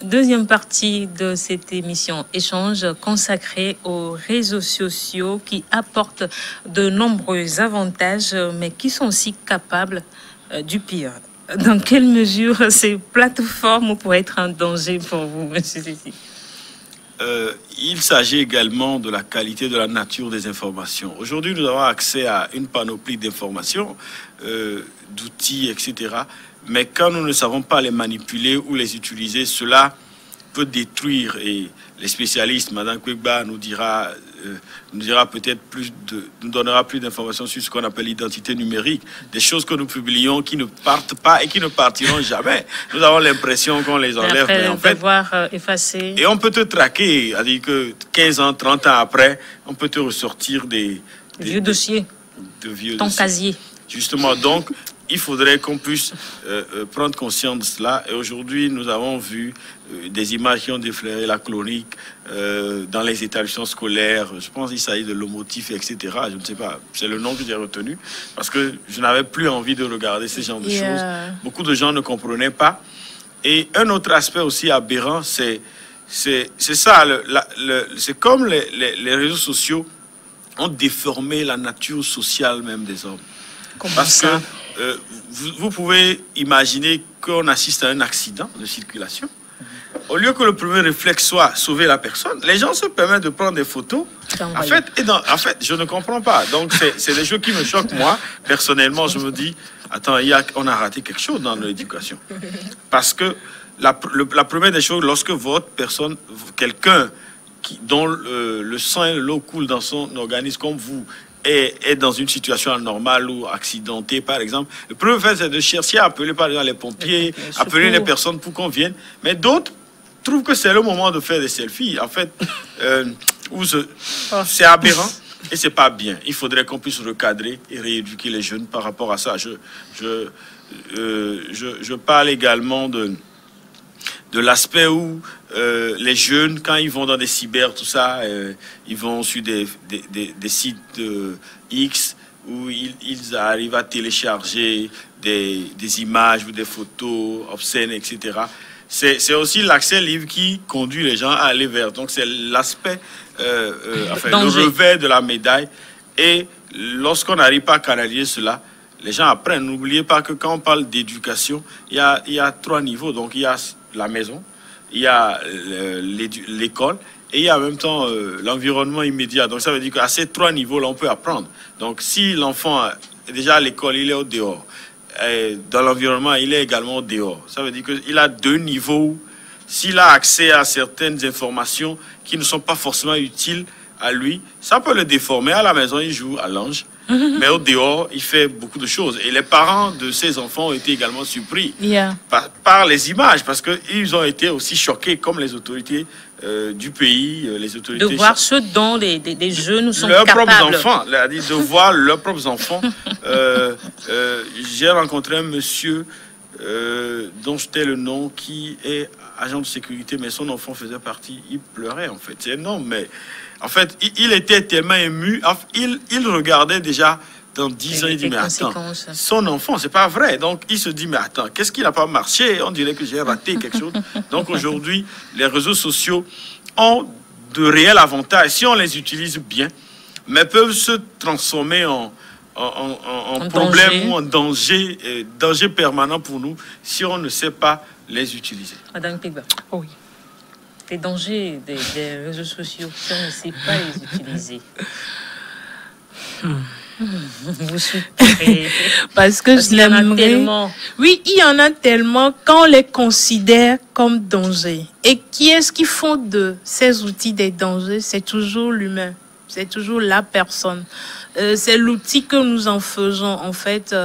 Deuxième partie de cette émission échange consacrée aux réseaux sociaux qui apportent de nombreux avantages, mais qui sont aussi capables du pire. Dans quelle mesure ces plateformes pourraient être un danger pour vous, monsieur Cécile? Il s'agit également de la qualité de la nature des informations. Aujourd'hui, nous avons accès à une panoplie d'informations, d'outils, etc. Mais quand nous ne savons pas les manipuler ou les utiliser, cela peut détruire. Et les spécialistes, Madame Kwegba nous dira peut-être nous donnera plus d'informations sur ce qu'on appelle l'identité numérique, des choses que nous publions qui ne partent pas et qui ne partiront jamais. Nous avons l'impression qu'on les enlève, mais en fait, effacer. Et on peut te traquer, c'est-à-dire que 15 ans, 30 ans après, on peut te ressortir des vieux dossiers, ton casier. Justement, donc, il faudrait qu'on puisse prendre conscience de cela. Et aujourd'hui, nous avons vu des images qui ont déflairé la chronique dans les établissements scolaires. Je pense qu'il s'agit de l'homotif, etc. Je ne sais pas, c'est le nom que j'ai retenu. Parce que je n'avais plus envie de regarder ce genre de choses. Beaucoup de gens ne comprenaient pas. Et un autre aspect aussi aberrant, c'est ça. C'est comme les réseaux sociaux ont déformé la nature sociale même des hommes. Parce que vous pouvez imaginer qu'on assiste à un accident de circulation. Au lieu que le premier réflexe soit sauver la personne, les gens se permettent de prendre des photos. En fait, je ne comprends pas. Donc, c'est des choses qui me choquent. Moi, personnellement, je me dis, attends, on a raté quelque chose dans l'éducation. Parce que la première des choses, lorsque votre personne, quelqu'un dont le sang et l'eau coulent dans son organisme comme vous, est dans une situation anormale ou accidentée, par exemple, le premier fait, c'est de chercher à appeler par exemple les pompiers, appeler les personnes pour qu'on vienne. Mais d'autres trouvent que c'est le moment de faire des selfies. En fait, c'est aberrant et c'est pas bien. Il faudrait qu'on puisse recadrer et rééduquer les jeunes par rapport à ça. Je parle également de l'aspect où les jeunes, quand ils vont dans des cyber, tout ça, ils vont sur des sites X où ils arrivent à télécharger des images ou des photos obscènes, etc. C'est aussi l'accès libre qui conduit les gens à aller vers. Donc c'est l'aspect, le revers de la médaille. Et lorsqu'on n'arrive pas à canaliser cela, les gens apprennent. N'oubliez pas que quand on parle d'éducation, il y a 3 niveaux. Donc il y a la maison, il y a l'école et il y a en même temps l'environnement immédiat. Donc ça veut dire qu'à ces 3 niveaux-là, on peut apprendre. Donc si l'enfant est déjà à l'école, il est au dehors. Et dans l'environnement, il est également au dehors. Ça veut dire qu'il a 2 niveaux. S'il a accès à certaines informations qui ne sont pas forcément utiles à lui, ça peut le déformer. À la maison, il joue à l'ange. Mais au dehors, il fait beaucoup de choses. Et les parents de ces enfants ont été également surpris par les images, parce qu'ils ont été aussi choqués, comme les autorités du pays, les autorités... De voir ce dont les jeunes sont leurs capables. Propres enfants, de voir leurs propres enfants. J'ai rencontré un monsieur dont c'était le nom, qui est agent de sécurité, mais son enfant faisait partie, il pleurait en fait. C'est énorme, mais... En fait, il était tellement ému, il regardait déjà dans 10 ans, il dit, mais attends, son enfant, c'est pas vrai. Donc, il se dit, mais attends, qu'est-ce qui n'a pas marché? On dirait que j'ai raté quelque chose. Donc, aujourd'hui, les réseaux sociaux ont de réels avantages, si on les utilise bien, mais peuvent se transformer en problème danger. Ou en danger permanent pour nous, si on ne sait pas les utiliser. Madame Kwegba. Oh oui. Les dangers des réseaux sociaux, si on ne sait pas les utiliser. Vous souffrez. Parce que je l'aimerais. Oui, il y en a tellement qu'on les considère comme dangers. Et qui est-ce qui font de ces outils des dangers? C'est toujours l'humain. C'est toujours la personne. C'est l'outil que nous en faisons, en fait,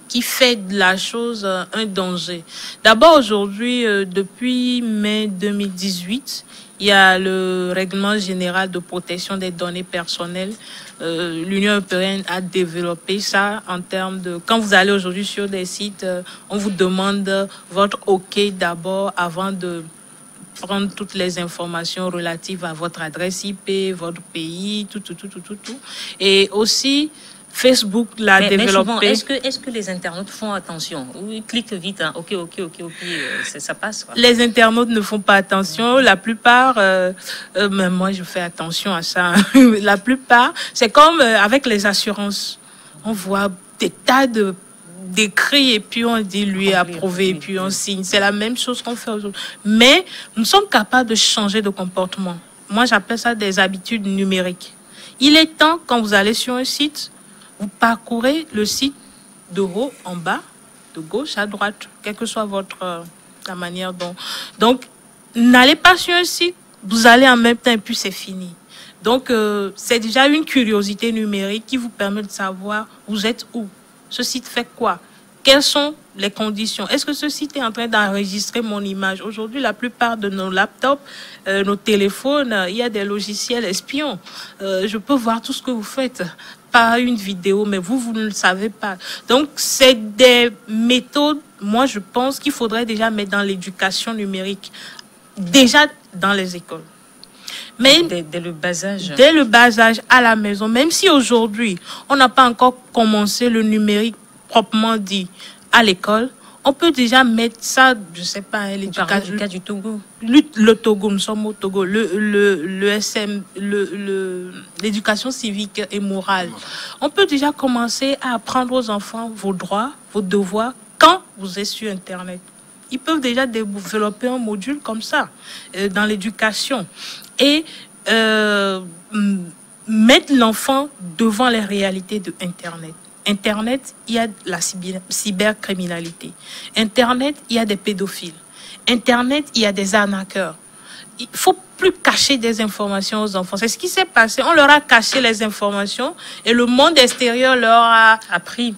qui fait de la chose un danger. D'abord, aujourd'hui, depuis mai 2018, il y a le règlement général de protection des données personnelles. L'Union européenne a développé ça en termes de... Quand vous allez aujourd'hui sur des sites, on vous demande votre OK d'abord avant de prendre toutes les informations relatives à votre adresse IP, votre pays, tout. Et aussi... Facebook l'a développé. Mais souvent, est-ce que les internautes font attention? Ou ils cliquent vite, hein? Ok, ça passe, quoi. Les internautes ne font pas attention. La plupart, même moi je fais attention à ça. La plupart, c'est comme avec les assurances. On voit des tas d'écrits et puis on dit lui approuvé et puis on signe. C'est la même chose qu'on fait aujourd'hui. Mais nous sommes capables de changer de comportement. Moi, j'appelle ça des habitudes numériques. Il est temps, quand vous allez sur un site, vous parcourez le site de haut en bas, de gauche à droite, quelle que soit la manière dont... Donc, n'allez pas sur un site, vous allez en même temps et puis c'est fini. Donc, c'est déjà une curiosité numérique qui vous permet de savoir vous êtes où. Ce site fait quoi? Quelles sont les conditions? Est-ce que ce site est en train d'enregistrer mon image? Aujourd'hui, la plupart de nos laptops, nos téléphones, il y a des logiciels espions. Je peux voir tout ce que vous faites par une vidéo, mais vous ne le savez pas. Donc, c'est des méthodes, moi, je pense qu'il faudrait déjà mettre dans l'éducation numérique, déjà dans les écoles. Mais dès le bas âge. Dès le bas âge, à la maison, même si aujourd'hui, on n'a pas encore commencé le numérique proprement dit à l'école, on peut déjà mettre ça, je sais pas, l'éducation. Le cas du Togo. Le Togo, nous sommes au Togo. L'éducation civique et morale. On peut déjà commencer à apprendre aux enfants vos droits, vos devoirs, quand vous êtes sur Internet. Ils peuvent déjà développer un module comme ça dans l'éducation et mettre l'enfant devant les réalités de Internet. Internet, il y a la cybercriminalité. Internet, il y a des pédophiles. Internet, il y a des arnaqueurs. Il ne faut plus cacher des informations aux enfants. C'est ce qui s'est passé. On leur a caché les informations et le monde extérieur leur a appris.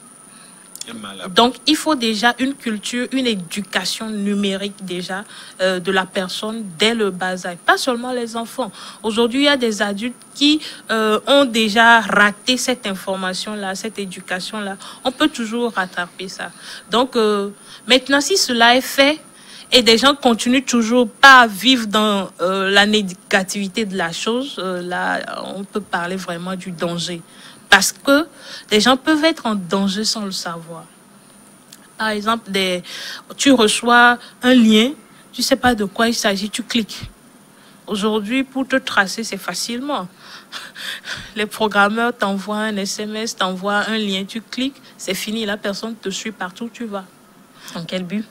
Donc, il faut déjà une culture, une éducation numérique déjà de la personne dès le bas âge. Pas seulement les enfants. Aujourd'hui, il y a des adultes qui ont déjà raté cette information-là, cette éducation-là. On peut toujours rattraper ça. Donc, maintenant, si cela est fait et des gens continuent toujours pas à vivre dans la négativité de la chose, là, on peut parler vraiment du danger. Parce que les gens peuvent être en danger sans le savoir. Par exemple, tu reçois un lien, tu ne sais pas de quoi il s'agit, tu cliques. Aujourd'hui, pour te tracer, c'est facilement. Les programmeurs t'envoient un SMS, t'envoient un lien, tu cliques, c'est fini. La personne te suit partout où tu vas. En quel but?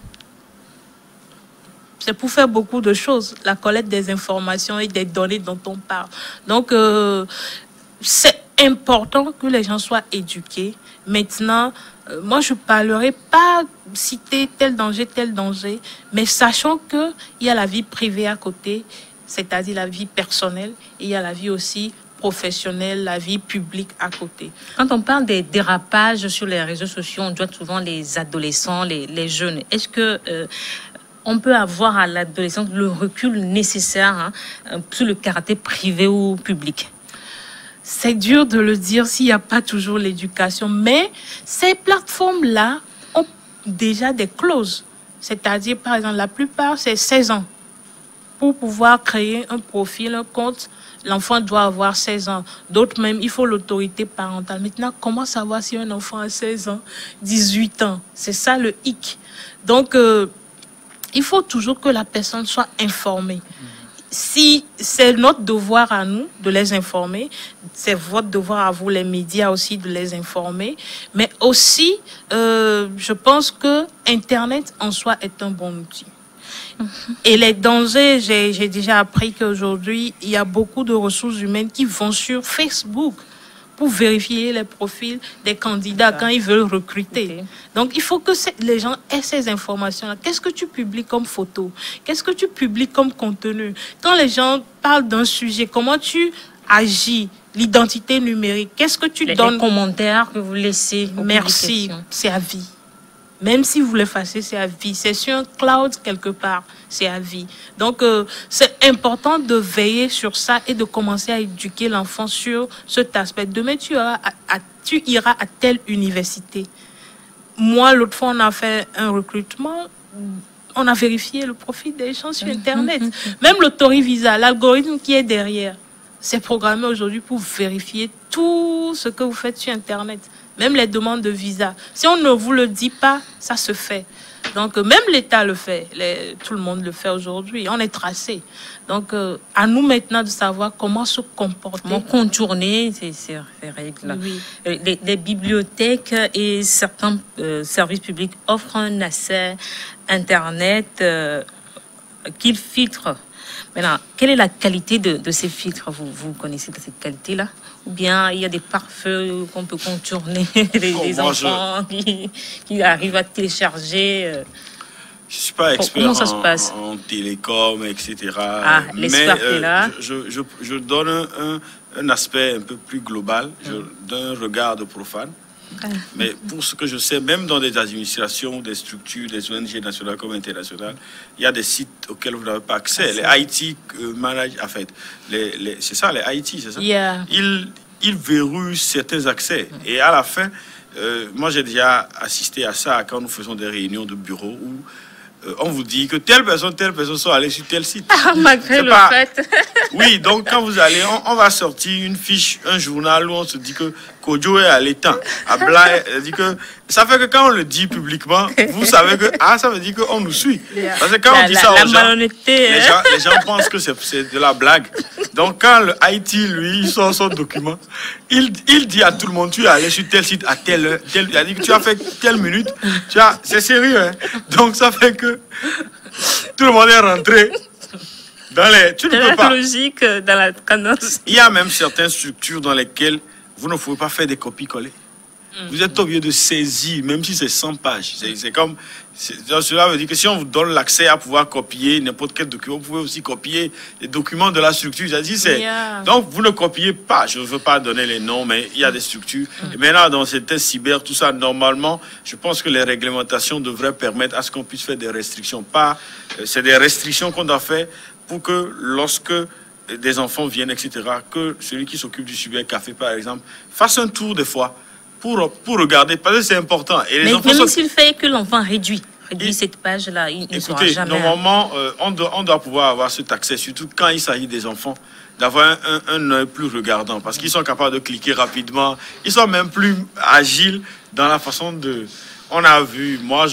C'est pour faire beaucoup de choses. La collecte des informations et des données dont on parle. Donc, c'est important que les gens soient éduqués. Maintenant, moi, je ne parlerai pas citer tel danger, mais sachant qu'il y a la vie privée à côté, c'est-à-dire la vie personnelle, et il y a la vie aussi professionnelle, la vie publique à côté. Quand on parle des dérapages sur les réseaux sociaux, on doit souvent les adolescents, les jeunes. Est-ce que on peut avoir à l'adolescence le recul nécessaire sur le caractère privé ou public? C'est dur de le dire s'il n'y a pas toujours l'éducation, mais ces plateformes-là ont déjà des clauses. C'est-à-dire, par exemple, la plupart, c'est 16 ans. Pour pouvoir créer un profil, un compte, l'enfant doit avoir 16 ans. D'autres même, il faut l'autorité parentale. Maintenant, comment savoir si un enfant a 16 ans, 18 ans? C'est ça le hic. Donc, il faut toujours que la personne soit informée. Si c'est notre devoir à nous de les informer, c'est votre devoir à vous, les médias aussi, de les informer. Mais aussi, je pense que Internet en soi est un bon outil. Et les dangers, j'ai déjà appris qu'aujourd'hui, il y a beaucoup de ressources humaines qui vont sur Facebook pour vérifier les profils des candidats quand ils veulent recruter. Okay. Donc, il faut que les gens aient ces informations-là. Qu'est-ce que tu publies comme photo? Qu'est-ce que tu publies comme contenu? Quand les gens parlent d'un sujet, comment tu agis? L'identité numérique, qu'est-ce que tu donnes? Les commentaires que vous laissez. Merci, c'est à vie. Même si vous l'effacez, c'est à vie. C'est sur un cloud quelque part, c'est à vie. Donc, c'est important de veiller sur ça et de commencer à éduquer l'enfant sur cet aspect. Demain, tu iras à telle université. Moi, l'autre fois, on a fait un recrutement. On a vérifié le profil des gens sur Internet. Même l'autorivisa, l'algorithme qui est derrière. c'est programmé aujourd'hui pour vérifier tout ce que vous faites sur Internet. Même les demandes de visa. Si on ne vous le dit pas, ça se fait. Donc, même l'État le fait. Tout le monde le fait aujourd'hui. On est tracé. Donc, à nous maintenant de savoir comment se comporter. Comment contourner ces règles-là. Oui. Les bibliothèques et certains services publics offrent un accès Internet qu'ils filtrent. Maintenant, quelle est la qualité de ces filtres? Vous connaissez cette qualité-là? Ou bien il y a des pare-feux qu'on peut contourner des enfants qui arrivent à télécharger? Je ne suis pas expert comment ça se passe en télécom, etc. Mais là. Je donne un aspect un peu plus global, d'un regard de profane. Mais pour ce que je sais, même dans des administrations, des structures, des ONG nationales comme internationales, il y a des sites auxquels vous n'avez pas accès. Les IT managent, en fait, c'est ça, les IT, c'est ça? Yeah. Ils verrouillent certains accès. Et à la fin, moi j'ai déjà assisté à ça quand nous faisons des réunions de bureau où on vous dit que telle personne sont allées sur tel site. Malgré le fait. Oui, donc quand vous allez, on va sortir une fiche, un journal où on se dit que Kodjo est à l'étang. Dit que ça fait que quand on le dit publiquement, vous savez que ça veut dire qu'on nous suit. Parce que quand on dit ça aux gens, les gens pensent que c'est de la blague. Donc quand le Haïti, lui, il sort son document, il dit à tout le monde, tu es allé sur tel site à telle heure, il a dit que tu as fait telle minute. C'est sérieux, hein? Donc ça fait que tout le monde est rentré. Tu ne peux pas. Logique dans la cadence. Il y a même certaines structures dans lesquelles vous ne pouvez pas faire des copies-coller. Vous êtes obligé de saisir, même si c'est 100 pages. C'est comme... Cela veut dire que si on vous donne l'accès à pouvoir copier n'importe quel document, vous pouvez aussi copier les documents de la structure. Donc, vous ne copiez pas. Je ne veux pas donner les noms, mais il y a des structures. Et maintenant, dans ces tests cyber, tout ça, normalement, je pense que les réglementations devraient permettre à ce qu'on puisse faire des restrictions. C'est des restrictions qu'on doit faire pour que lorsque des enfants viennent, etc., que celui qui s'occupe du cybercafé, par exemple, fasse un tour des fois pour regarder, parce que c'est important. Et mais même s'il fait que l'enfant réduit cette page-là, il ne sera jamais... Normalement, on doit pouvoir avoir cet accès, surtout quand il s'agit des enfants, d'avoir un œil plus regardant, parce qu'ils sont capables de cliquer rapidement, ils sont même plus agiles dans la façon de... On a vu, moi,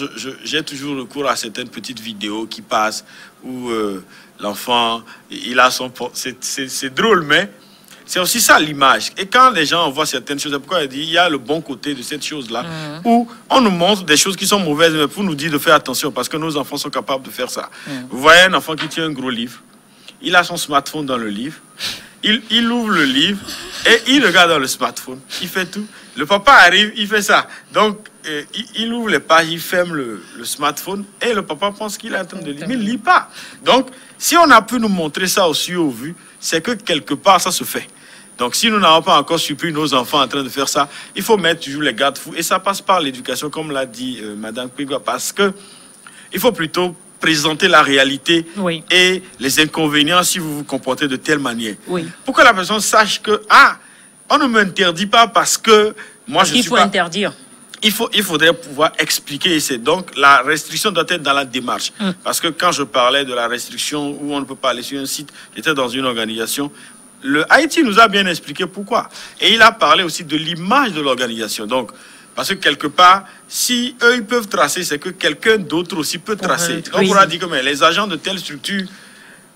j'ai toujours recours à certaines petites vidéos qui passent où l'enfant, il a son... C'est drôle, mais c'est aussi ça l'image. Et quand les gens voient certaines choses, c'est pourquoi il dit il y a le bon côté de cette chose-là, où on nous montre des choses qui sont mauvaises, mais pour nous dire de faire attention, parce que nos enfants sont capables de faire ça. Vous voyez un enfant qui tient un gros livre, il a son smartphone dans le livre, il ouvre le livre et il regarde dans le smartphone, il fait tout. Le papa arrive, il fait ça. Donc, il ouvre les pages, il ferme le smartphone et le papa pense qu'il est en train de lire, mais il ne lit pas. Donc, si on a pu nous montrer ça aussi au vu, c'est que quelque part, ça se fait. Donc, si nous n'avons pas encore surpris nos enfants en train de faire ça, il faut mettre toujours les garde-fous. Et ça passe par l'éducation, comme l'a dit Madame Kwigwa, parce que il faut plutôt présenter la réalité et les inconvénients si vous vous comportez de telle manière. Pour que la personne sache que, on ne m'interdit pas parce que moi je suis pas... Il faut interdire. Il faudrait pouvoir expliquer. Donc, la restriction doit être dans la démarche. Parce que quand je parlais de la restriction où on ne peut pas aller sur un site, j'étais dans une organisation. Le Haïti nous a bien expliqué pourquoi. Et il a parlé aussi de l'image de l'organisation. Donc, parce que quelque part, si eux, ils peuvent tracer, c'est que quelqu'un d'autre aussi peut tracer. Donc, on pourra dire que les agents de telle structure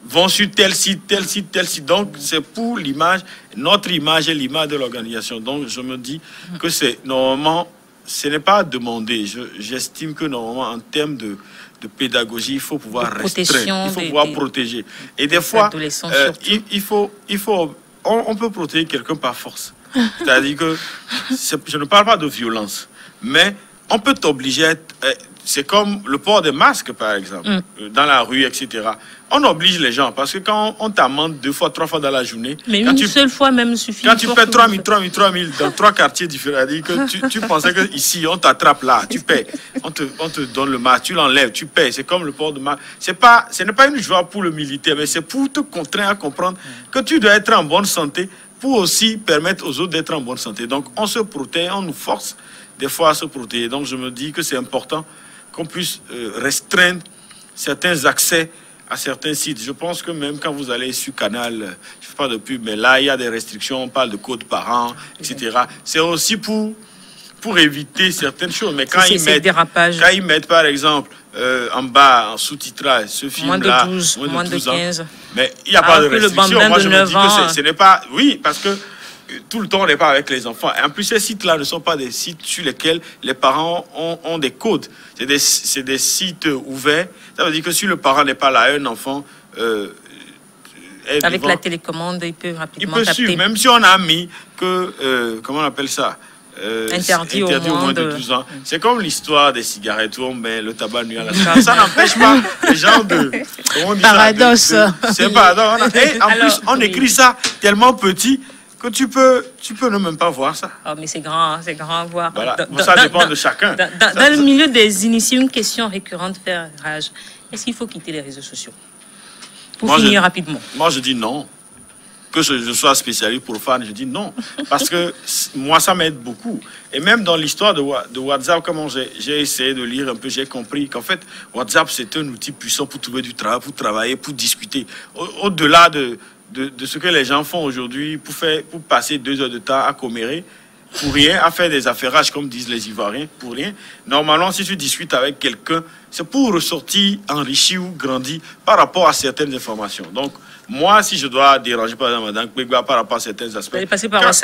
vont sur tel site, tel site, tel site. Donc, c'est pour l'image, notre image et l'image de l'organisation. Donc, je me dis que c'est normalement... Ce n'est pas à demander. J'estime que normalement, en termes de pédagogie, il faut pouvoir restreindre, il faut pouvoir protéger. Et des fois, on peut protéger quelqu'un par force. C'est-à-dire que, je ne parle pas de violence, mais on peut t'obliger, c'est comme le port des masques, par exemple, dans la rue, etc. On oblige les gens, parce que quand on t'amende 2 fois, 3 fois dans la journée... Mais une seule fois même suffit. Quand tu paies 3 000 dans 3 quartiers différents, c'est-à-dire que tu pensais qu'ici, on t'attrape là, tu paies. On te donne le masque, tu l'enlèves, tu paies. C'est comme le port de masque. Ce n'est pas une joie pour le militaire, mais c'est pour te contraindre à comprendre que tu dois être en bonne santé pour aussi permettre aux autres d'être en bonne santé. Donc, on se protège, on nous force des fois à se protéger. Donc, je me dis que c'est important qu'on puisse restreindre certains accès à certains sites. Je pense que même quand vous allez sur Canal, je ne fais pas de pub, mais là, il y a des restrictions, on parle de code parents, etc. C'est aussi pour éviter certaines choses. Mais quand ils mettent, par exemple, en bas, en sous-titrage, ce film-là, moins de 15 ans, mais il n'y a pas de restriction. Moi, je me dis que ce n'est pas... Oui, parce que tout le temps, on n'est pas avec les enfants. Et en plus, ces sites-là ne sont pas des sites sur lesquels les parents ont des codes. C'est des sites ouverts. Ça veut dire que si le parent n'est pas là, un enfant... avec la télécommande, il peut rapidement capter. Suivre, même si on a mis que... comment on appelle ça? Interdit au moins de 12 ans. C'est comme l'histoire des cigarettes où on met le tabac nuit à la santé. Ça n'empêche pas les gens de... Comment on dit paradoxe. C'est pas... Et en plus, on écrit ça tellement petit que tu peux ne même pas voir ça. Oh, mais c'est grand à voir. Voilà. Ça dépend de chacun. Dans le milieu des initiés, une question récurrente fait rage. Est-ce qu'il faut quitter les réseaux sociaux? Pour finir rapidement. Moi, je dis non. Que je sois spécialiste profane, je dis non. Parce que moi, ça m'aide beaucoup. Et même dans l'histoire de WhatsApp, comment j'ai essayé de lire un peu, j'ai compris qu'en fait, WhatsApp, c'est un outil puissant pour trouver du travail, pour travailler, pour discuter. Au-delà de ce que les gens font aujourd'hui, pour passer 2 heures de temps à commérer, pour rien, à faire des affairages, comme disent les Ivoiriens, pour rien. Normalement, si tu discutes avec quelqu'un, c'est pour ressortir enrichi ou grandi par rapport à certaines informations. Donc, moi, si je dois déranger par exemple Mme Kpegba par rapport à certains aspects,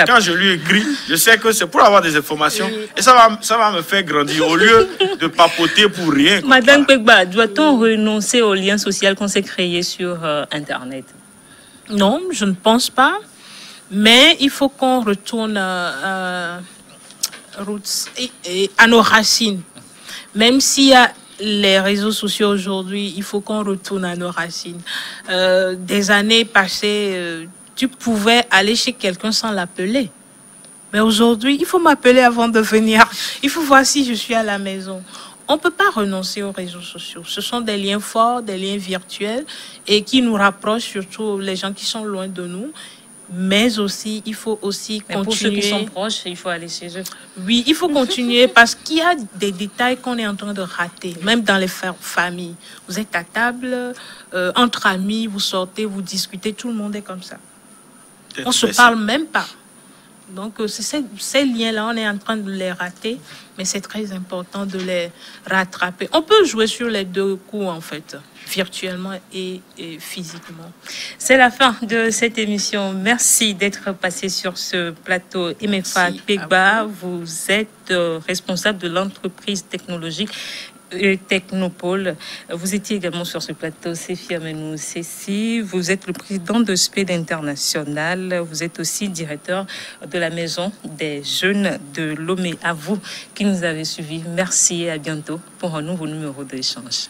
quand je lui écris, je sais que c'est pour avoir des informations et ça va me faire grandir au lieu de papoter pour rien. Mme Kpegba, doit-on renoncer au lien social qu'on s'est créé sur Internet? Non, je ne pense pas. Mais il faut qu'on retourne à nos racines. Même s'il y a les réseaux sociaux aujourd'hui, il faut qu'on retourne à nos racines. Des années passées, tu pouvais aller chez quelqu'un sans l'appeler. Mais aujourd'hui, il faut m'appeler avant de venir. Il faut voir si je suis à la maison. On ne peut pas renoncer aux réseaux sociaux. Ce sont des liens forts, des liens virtuels et qui nous rapprochent, surtout les gens qui sont loin de nous. Mais aussi, il faut aussi continuer. Pour ceux qui sont proches, il faut aller chez eux. Oui, il faut continuer parce qu'il y a des détails qu'on est en train de rater, même dans les familles. Vous êtes à table, entre amis, vous sortez, vous discutez, tout le monde est comme ça. On ne se parle même pas. Donc, ces liens-là, on est en train de les rater, mais c'est très important de les rattraper. On peut jouer sur les 2 coups, en fait, virtuellement et physiquement. C'est la fin de cette émission. Merci d'être passé sur ce plateau. Emefa Kpegba, vous êtes responsable de l'entreprise technologique Technopole. Vous étiez également sur ce plateau, Sefi Amenou Ceci. Vous êtes le président de SPED International. Vous êtes aussi directeur de la Maison des Jeunes de Lomé. À vous qui nous avez suivis, merci et à bientôt pour un nouveau numéro d'échange.